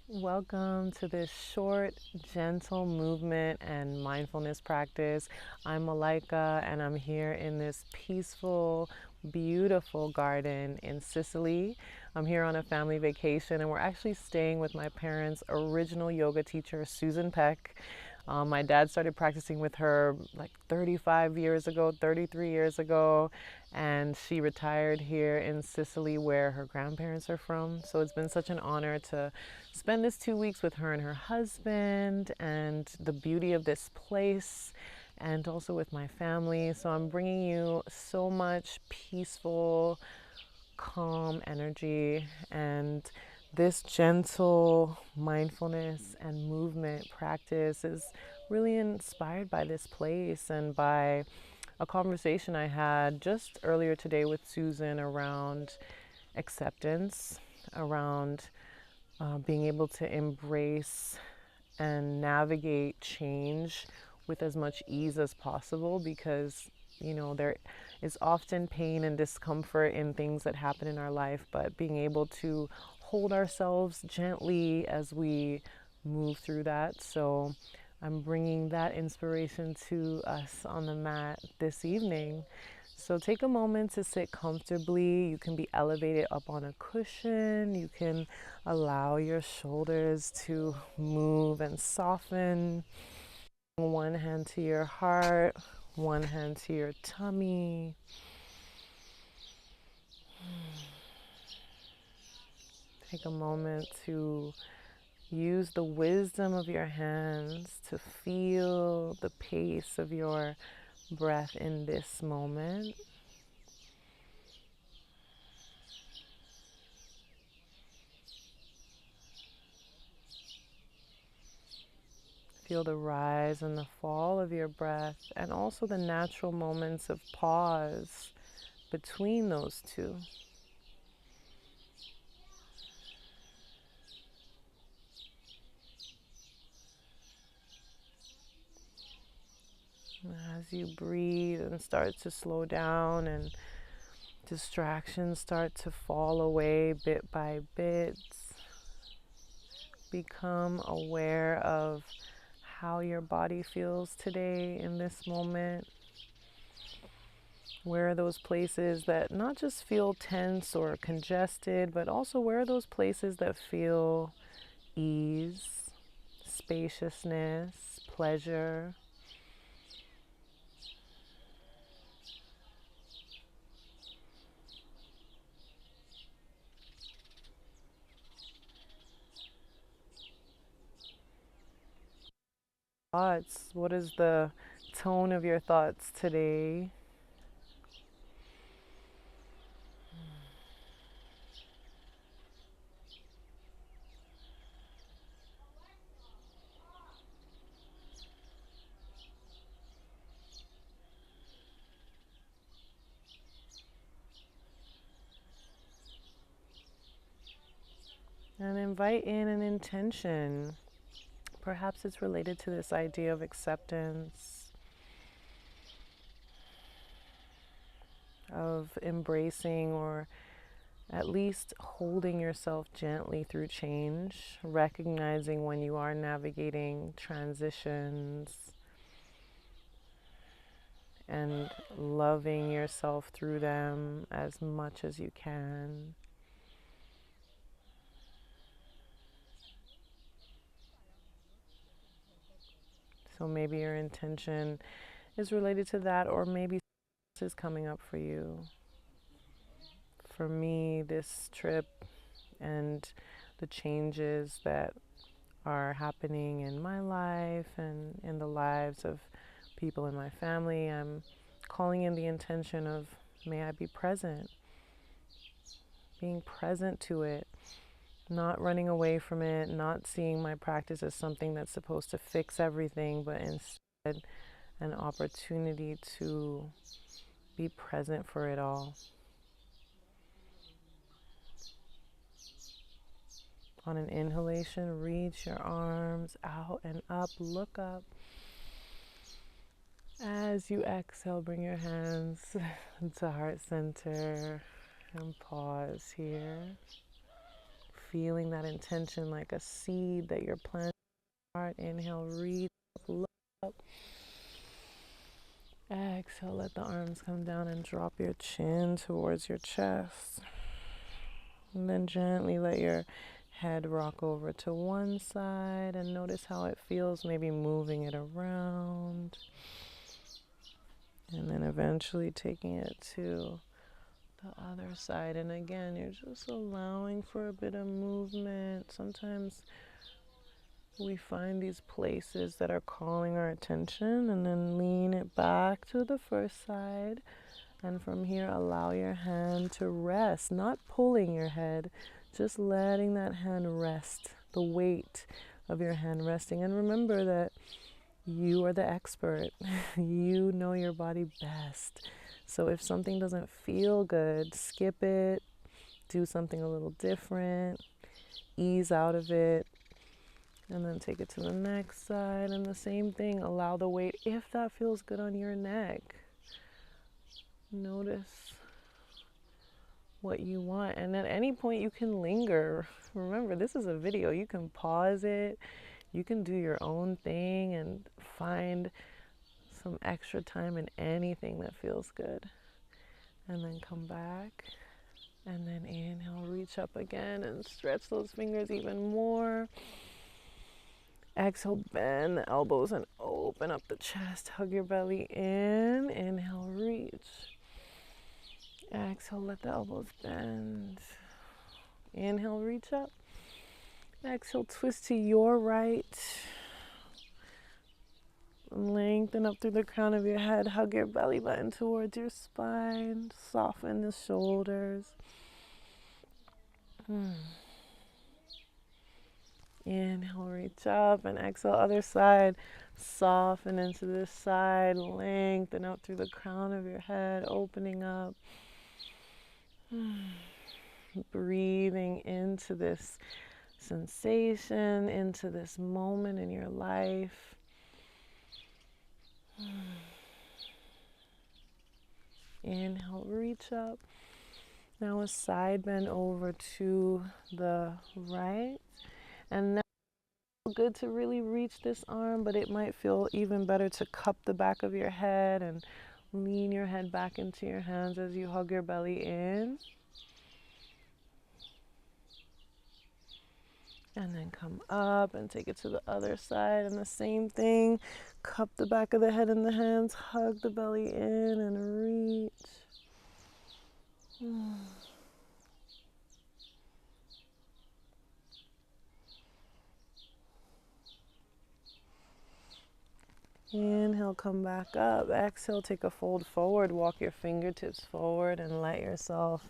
Welcome to this short, gentle movement and mindfulness practice. I'm Malaika and I'm here in this peaceful, beautiful garden in Sicily. I'm here on a family vacation and we're actually staying with my parents' original yoga teacher, Susan Peck. My dad started practicing with her like 35 years ago, 33 years ago, and she retired here in Sicily where her grandparents are from. So it's been such an honor to spend this 2 weeks with her and her husband and the beauty of this place and also with my family. So I'm bringing you so much peaceful, calm energy, and this gentle mindfulness and movement practice is really inspired by this place and by a conversation I had just earlier today with Susan around acceptance, around being able to embrace and navigate change with as much ease as possible because there is often pain and discomfort in things that happen in our life, but being able to hold ourselves gently as we move through that. So I'm bringing that inspiration to us on the mat this evening. So take a moment to sit comfortably. You can be elevated up on a cushion. You can allow your shoulders to move and soften. One hand to your heart, one hand to your tummy. Take a moment to use the wisdom of your hands to feel the pace of your breath in this moment. Feel the rise and the fall of your breath, and also the natural moments of pause between those two. As you breathe and start to slow down and distractions start to fall away bit by bit, become aware of how your body feels today in this moment. Where are those places that not just feel tense or congested, but also where are those places that feel ease, spaciousness, pleasure? Thoughts. What is the tone of your thoughts today? And invite in an intention. Perhaps it's related to this idea of acceptance, of embracing or at least holding yourself gently through change, recognizing when you are navigating transitions and loving yourself through them as much as you can. So maybe your intention is related to that, or maybe this is coming up for you. For me, this trip and the changes that are happening in my life and in the lives of people in my family, I'm calling in the intention of may I be present, being present to it, not running away from it, not seeing my practice as something that's supposed to fix everything, but instead an opportunity to be present for it all. On an inhalation, reach your arms out and up, look up. As you exhale, bring your hands to heart center and pause here. feeling that intention like a seed that you're planting. Inhale, reach up, look up. Exhale, let the arms come down and drop your chin towards your chest. And then gently let your head rock over to one side and notice how it feels, maybe moving it around. And then eventually taking it to the other side. And again, you're just allowing for a bit of movement. Sometimes we find these places that are calling our attention and then lean it back to the first side. And from here, allow your hand to rest, not pulling your head, just letting that hand rest, the weight of your hand resting. And remember that you are the expert. You know your body best. So if something doesn't feel good, skip it, do something a little different, ease out of it, and then take it to the next side. And the same thing, allow the weight, if that feels good on your neck. Notice what you want. And at any point you can linger. Remember, this is a video. You can pause it. You can do your own thing and find some extra time in anything that feels good. And then come back. And then inhale, reach up again and stretch those fingers even more. Exhale, bend the elbows and open up the chest. Hug your belly in. Inhale, reach. Exhale, let the elbows bend. Inhale, reach up. Exhale, twist to your right. Lengthen up through the crown of your head. Hug your belly button towards your spine. Soften the shoulders. Inhale, reach up, and exhale, other side. Soften into this side. Lengthen out through the crown of your head, opening up. Breathing into this sensation, into this moment in your life. Inhale, reach up. Now a side bend over to the right. And now it's good to really reach this arm, but it might feel even better to cup the back of your head and lean your head back into your hands as you hug your belly in. And then come up and take it to the other side. And the same thing, cup the back of the head in the hands, hug the belly in and reach. Inhale, come back up. Exhale, take a fold forward. Walk your fingertips forward and let yourself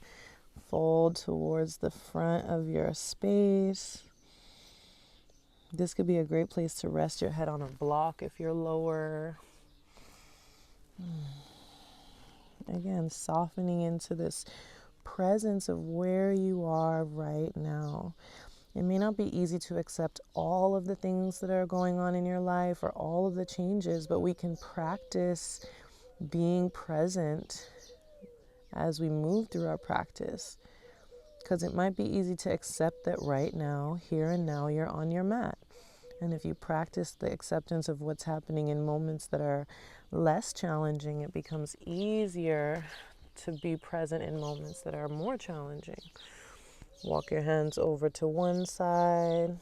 fold towards the front of your space. This could be a great place to rest your head on a block if you're lower. Again, softening into this presence of where you are right now. It may not be easy to accept all of the things that are going on in your life or all of the changes, but we can practice being present as we move through our practice. Because it might be easy to accept that right now, here and now, you're on your mat. And if you practice the acceptance of what's happening in moments that are less challenging, it becomes easier to be present in moments that are more challenging. Walk your hands over to one side.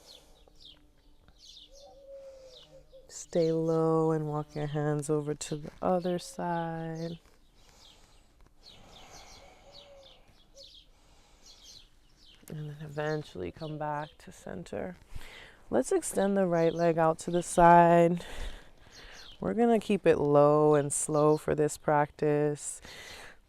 Stay low and walk your hands over to the other side. And then eventually come back to center. Let's extend the right leg out to the side. We're going to keep it low and slow for this practice.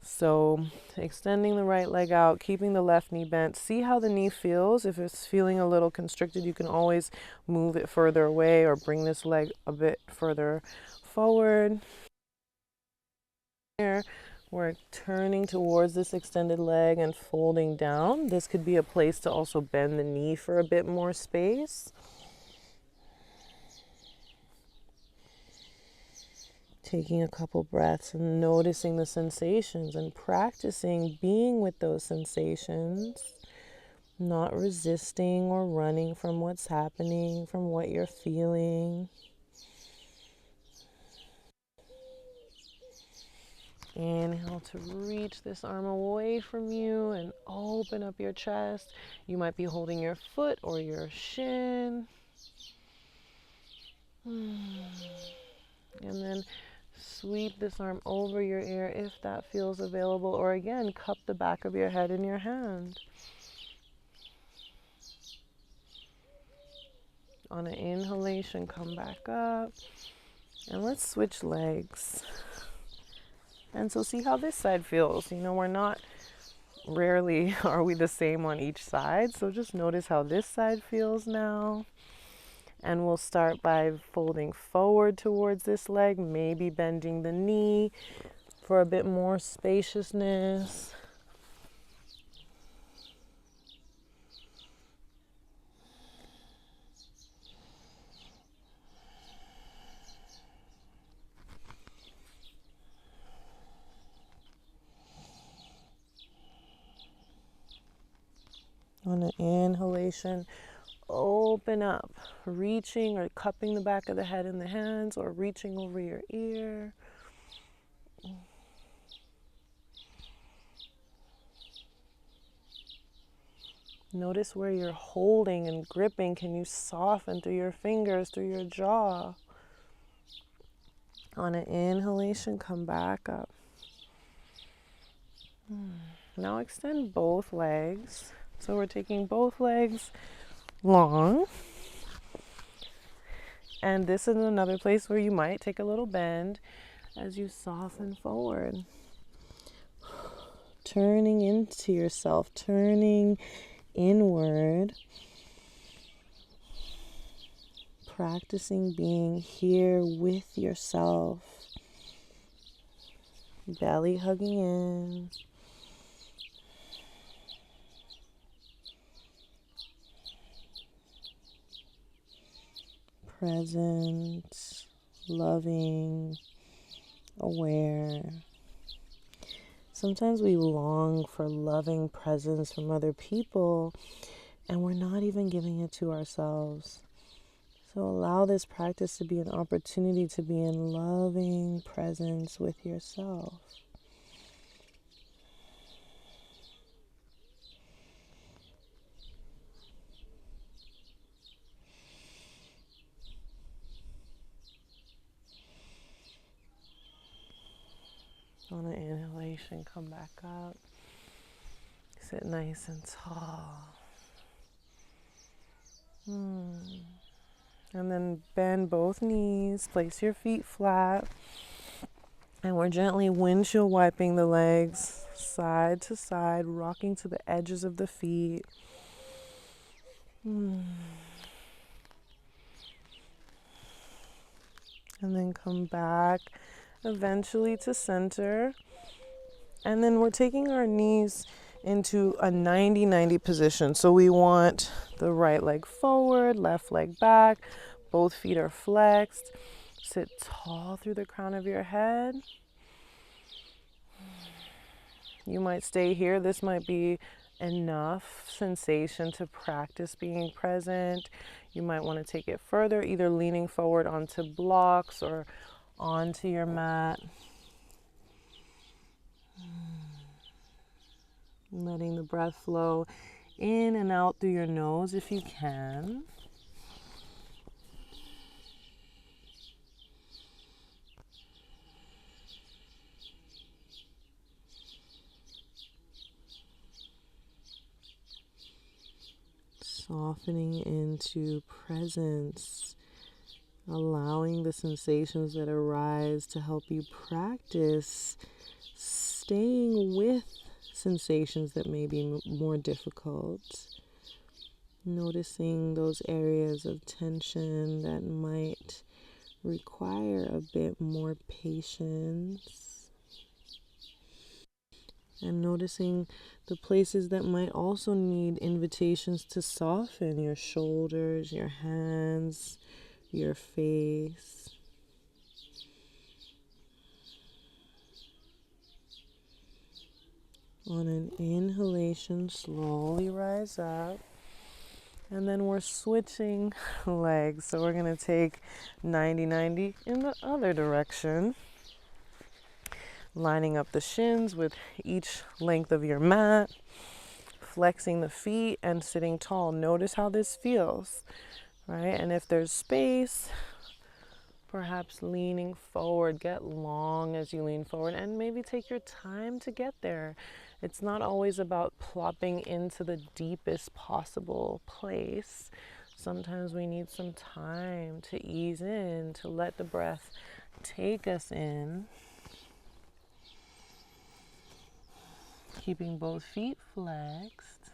So extending the right leg out, keeping the left knee bent. See how the knee feels. If it's feeling a little constricted, you can always move it further away or bring this leg a bit further forward. Here, we're turning towards this extended leg and folding down. This could be a place to also bend the knee for a bit more space. Taking a couple breaths and noticing the sensations and practicing being with those sensations. not resisting or running from what's happening, from what you're feeling. Inhale to reach this arm away from you and open up your chest. You might be holding your foot or your shin. And then sweep this arm over your ear if that feels available. Or again, cup the back of your head in your hand. On an inhalation, come back up. And let's switch legs. And so see how this side feels. You know, rarely are we the same on each side. So just notice how this side feels now. And we'll start by folding forward towards this leg, maybe bending the knee for a bit more spaciousness. On an inhalation, open up, reaching or cupping the back of the head in the hands or reaching over your ear. Notice where you're holding and gripping. Can you soften through your fingers, through your jaw? On an inhalation, come back up. Now extend both legs. So we're taking both legs long. And this is another place where you might take a little bend as you soften forward. Turning into yourself, turning inward. Practicing being here with yourself. Belly hugging in. Present, loving, aware. Sometimes we long for loving presence from other people, and we're not even giving it to ourselves. So allow this practice to be an opportunity to be in loving presence with yourself. On an inhalation, come back up. Sit nice and tall. And then bend both knees, place your feet flat. And we're gently windshield wiping the legs side to side, rocking to the edges of the feet. And then come back eventually to center. And then we're taking our knees into a 90-90 position. So we want the right leg forward, left leg back. Both feet are flexed. Sit tall through the crown of your head. You might stay here. This might be enough sensation to practice being present. You might want to take it further, either leaning forward onto blocks or onto your mat. Letting the breath flow in and out through your nose if you can. Softening into presence, allowing the sensations that arise to help you practice staying with sensations that may be more difficult. Noticing those areas of tension that might require a bit more patience. And noticing the places that might also need invitations to soften: your shoulders, your hands, your face. On an inhalation, slowly rise up. And then we're switching legs. So we're going to take 90-90 in the other direction. Lining up the shins with each length of your mat. Flexing the feet and sitting tall. Notice how this feels, right? And if there's space, perhaps leaning forward. Get long as you lean forward and maybe take your time to get there. It's not always about plopping into the deepest possible place. Sometimes we need some time to ease in, to let the breath take us in. Keeping both feet flexed,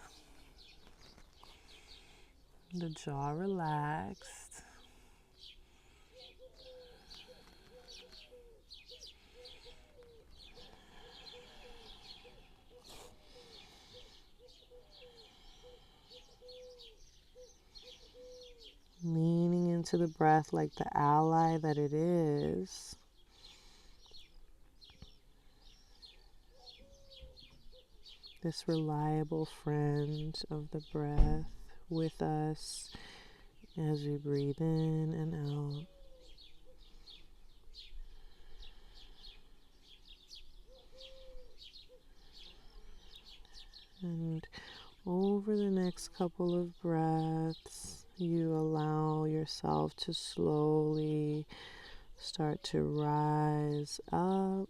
the jaw relaxed. Leaning into the breath like the ally that it is. This reliable friend of the breath with us as we breathe in and out. And over the next couple of breaths, you allow yourself to slowly start to rise up.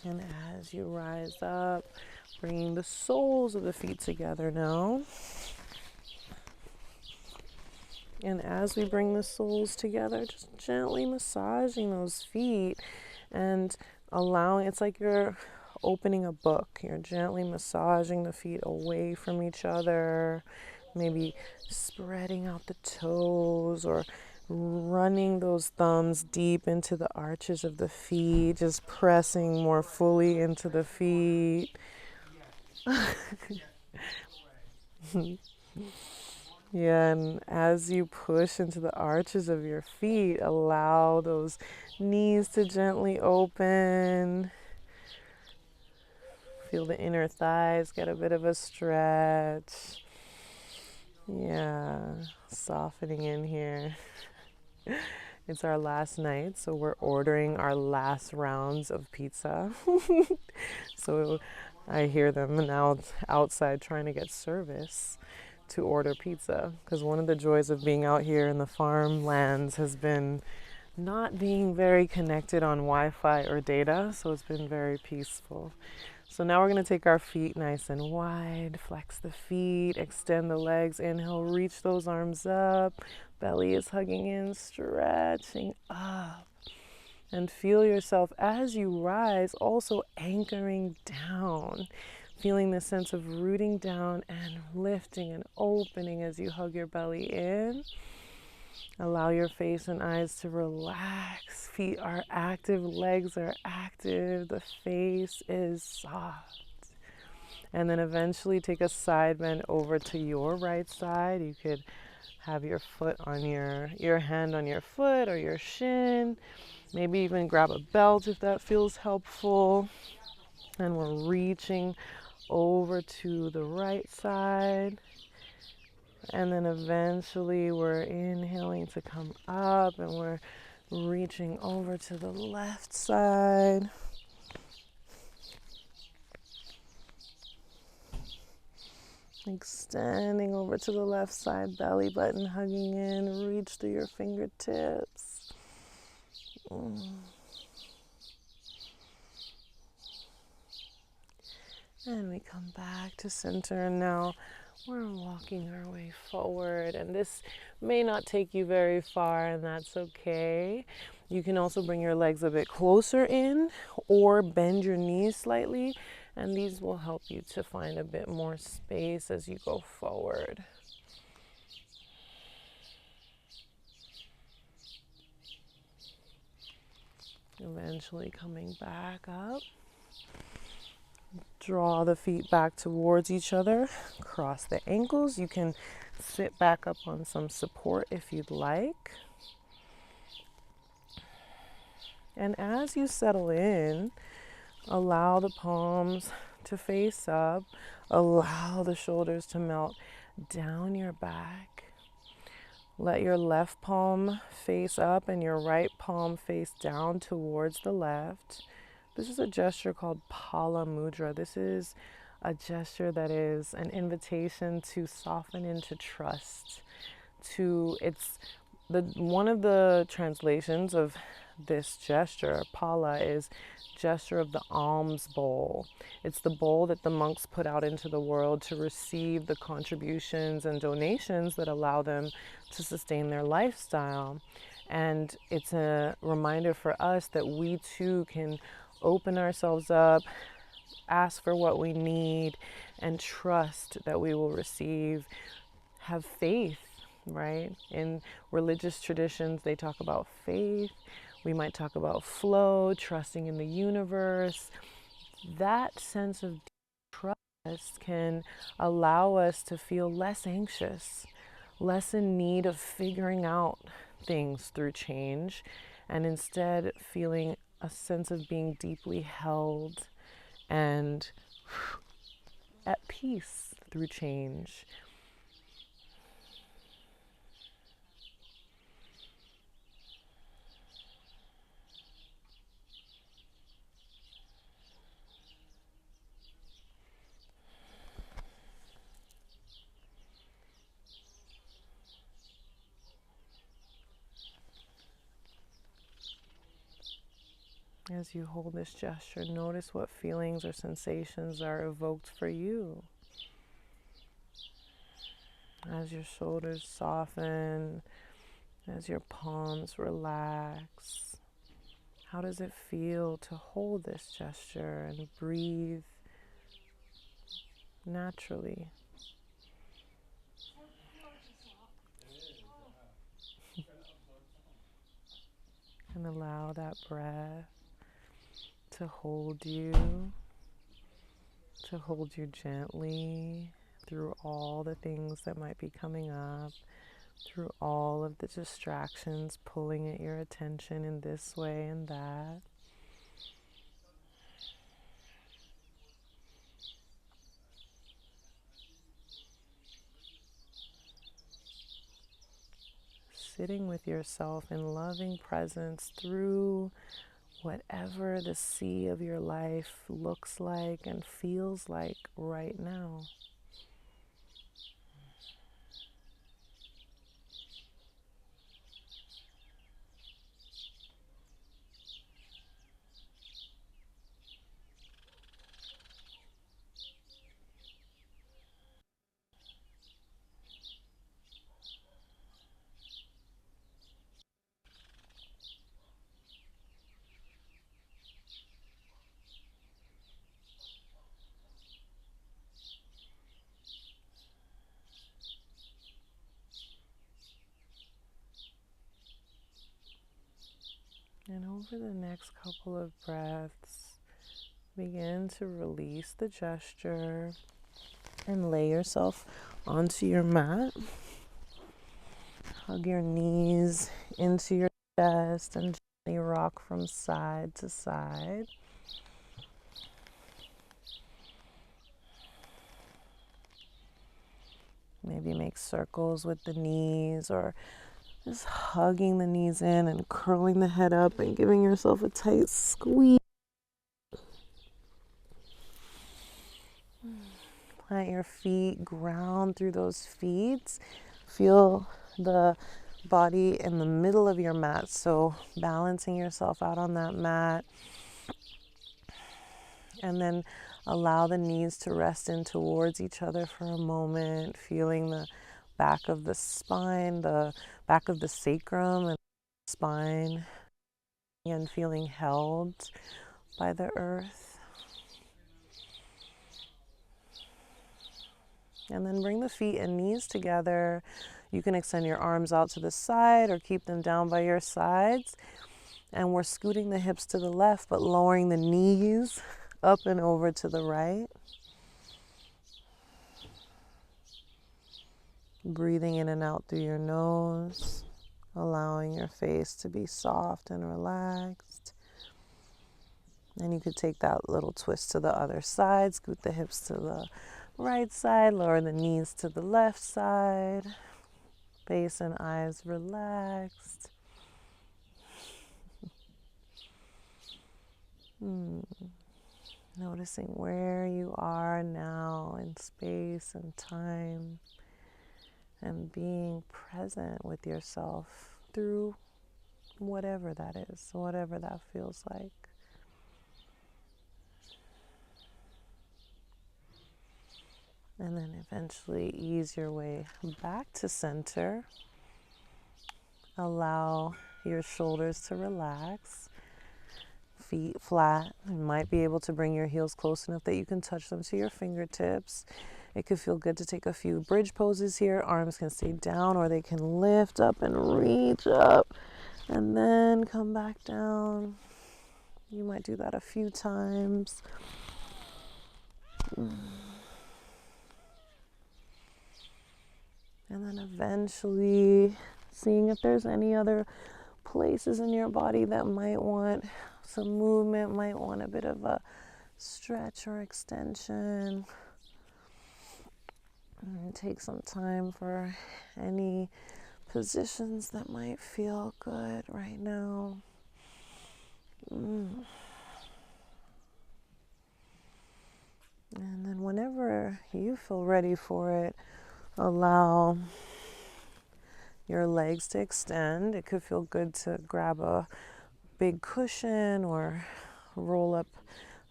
And as you rise up, bringing the soles of the feet together now. And as we bring the soles together, just gently massaging those feet and allowing, it's like you're opening a book. You're gently massaging the feet away from each other, maybe spreading out the toes or running those thumbs deep into the arches of the feet, just pressing more fully into the feet. Yeah, and as you push into the arches of your feet, allow those knees to gently open. Feel the inner thighs get a bit of a stretch. Yeah, softening in here. It's our last night, so we're ordering our last rounds of pizza. So I hear them now outside trying to get service to order pizza, because one of the joys of being out here in the farmlands has been not being very connected on Wi-Fi or data, so it's been very peaceful. So now we're going to take our feet nice and wide, flex the feet, extend the legs, inhale, reach those arms up, belly is hugging in, stretching up. And feel yourself as you rise also anchoring down, feeling the sense of rooting down and lifting and opening as you hug your belly in. Allow your face and eyes to relax. Feet are active, legs are active, the face is soft. And then eventually take a side bend over to your right side. You could have your foot on your hand on your foot or your shin. Maybe even grab a belt if that feels helpful. And we're reaching over to the right side. And then eventually we're inhaling to come up and we're reaching over to the left side. Extending over to the left side, belly button hugging in, reach through your fingertips. And we come back to center, and now we're walking our way forward, and this may not take you very far, and that's okay. You can also bring your legs a bit closer in or bend your knees slightly, and these will help you to find a bit more space as you go forward. Eventually coming back up. Draw the feet back towards each other, cross the ankles. You can sit back up on some support if you'd like. And as you settle in, Allow the palms to face up. Allow the shoulders to melt down your back. Let your left palm face up and your right palm face down towards the left. This is a gesture called Pala Mudra. This is a gesture that is an invitation to soften into trust. It's one of the translations of this gesture, Pala, is gesture of the alms bowl. It's the bowl that the monks put out into the world to receive the contributions and donations that allow them to sustain their lifestyle. And it's a reminder for us that we too can open ourselves up, ask for what we need, and trust that we will receive. Have faith, right? In religious traditions, they talk about faith. We might talk about flow, trusting in the universe. That sense of trust can allow us to feel less anxious, less in need of figuring out things through change, and instead feeling a sense of being deeply held and at peace through change. As you hold this gesture, notice what feelings or sensations are evoked for you. As your shoulders soften, as your palms relax, how does it feel to hold this gesture and breathe naturally? And allow that breath to hold you gently through all the things that might be coming up, through all of the distractions pulling at your attention in this way and that. Sitting with yourself in loving presence through whatever the sea of your life looks like and feels like right now. And over the next couple of breaths, begin to release the gesture and lay yourself onto your mat. Hug your knees into your chest and gently rock from side to side. Maybe make circles with the knees, or just hugging the knees in and curling the head up and giving yourself a tight squeeze. Plant your feet, ground through those feet. Feel the body in the middle of your mat, so balancing yourself out on that mat. And then allow the knees to rest in towards each other for a moment, feeling the back of the spine, the back of the sacrum and spine, and feeling held by the earth. And then bring the feet and knees together. You can extend your arms out to the side or keep them down by your sides. And we're scooting the hips to the left, but lowering the knees up and over to the right. Breathing in and out through your nose, allowing your face to be soft and relaxed. And you could take that little twist to the other side, scoot the hips to the right side, lower the knees to the left side. Face and eyes relaxed. Noticing where you are now in space and time, and being present with yourself through whatever that is, whatever that feels like. And then eventually ease your way back to center. Allow your shoulders to relax. Feet flat. You might be able to bring your heels close enough that you can touch them to your fingertips. It could feel good to take a few bridge poses here. Arms can stay down or they can lift up and reach up and then come back down. You might do that a few times. And then eventually seeing if there's any other places in your body that might want some movement, might want a bit of a stretch or extension. And take some time for any positions that might feel good right now. And then whenever you feel ready for it, allow your legs to extend. It could feel good to grab a big cushion or roll up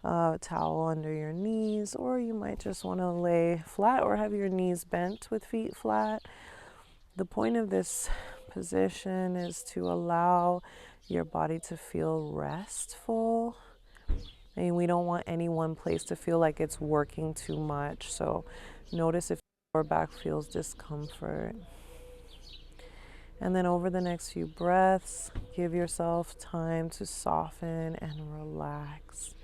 a towel under your knees, or you might just want to lay flat or have your knees bent with feet flat. The point of this position is to allow your body to feel restful. And we don't want any one place to feel like it's working too much. So notice if your lower back feels discomfort. And then over the next few breaths, give yourself time to soften and relax,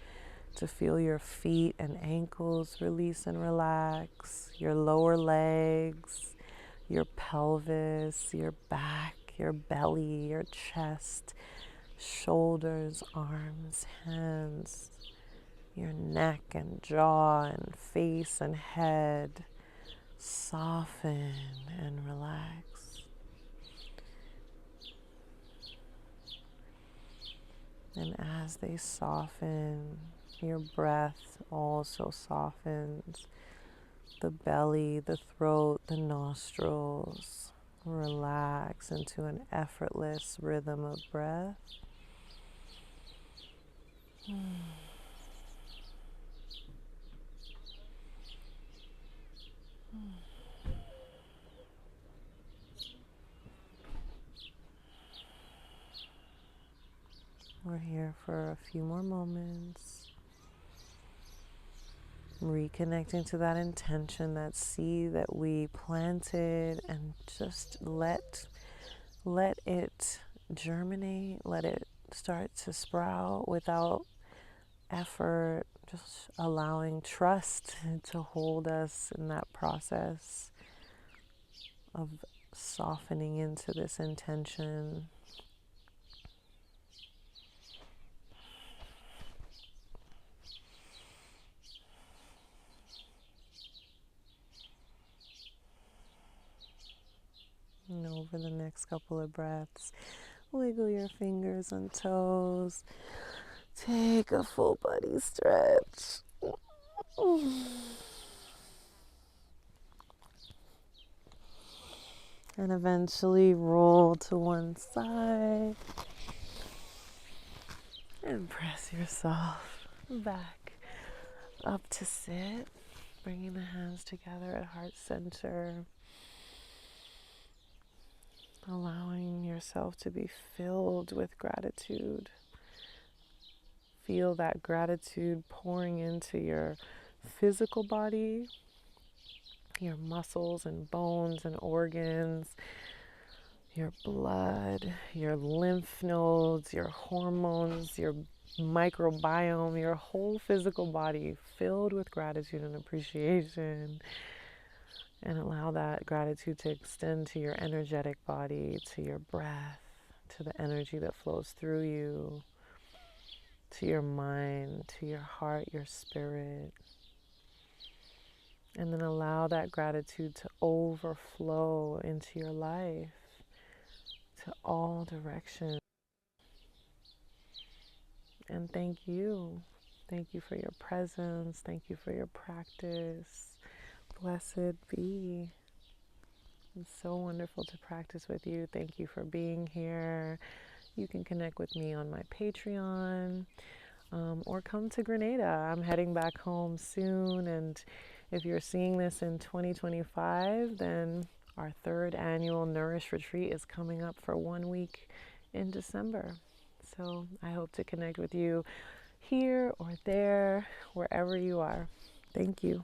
to feel your feet and ankles release and relax, your lower legs, your pelvis, your back, your belly, your chest, shoulders, arms, hands, your neck and jaw and face and head. Soften and relax. And as they soften, your breath also softens. The belly, the throat, the nostrils. Relax into an effortless rhythm of breath. We're here for a few more moments. Reconnecting to that intention, that seed that we planted, and just let it germinate, let it start to sprout without effort, just allowing trust to hold us in that process of softening into this intention. And over the next couple of breaths, wiggle your fingers and toes. Take a full body stretch. And eventually roll to one side. And press yourself back up to sit. Bringing the hands together at heart center. Allowing yourself to be filled with gratitude. Feel that gratitude pouring into your physical body, your muscles and bones and organs, your blood, your lymph nodes, your hormones, your microbiome, your whole physical body filled with gratitude and appreciation. And allow that gratitude to extend to your energetic body, to your breath, to the energy that flows through you, to your mind, to your heart, your spirit. And then allow that gratitude to overflow into your life, to all directions. And thank you. Thank you for your presence. Thank you for your practice. Blessed be. It's so wonderful to practice with you. Thank you for being here. You can connect with me on my Patreon, or come to Grenada. I'm heading back home soon, and if you're seeing this in 2025, then our third annual Nourish retreat is coming up for 1 week in December. So I hope to connect with you here or there, wherever you are. Thank you.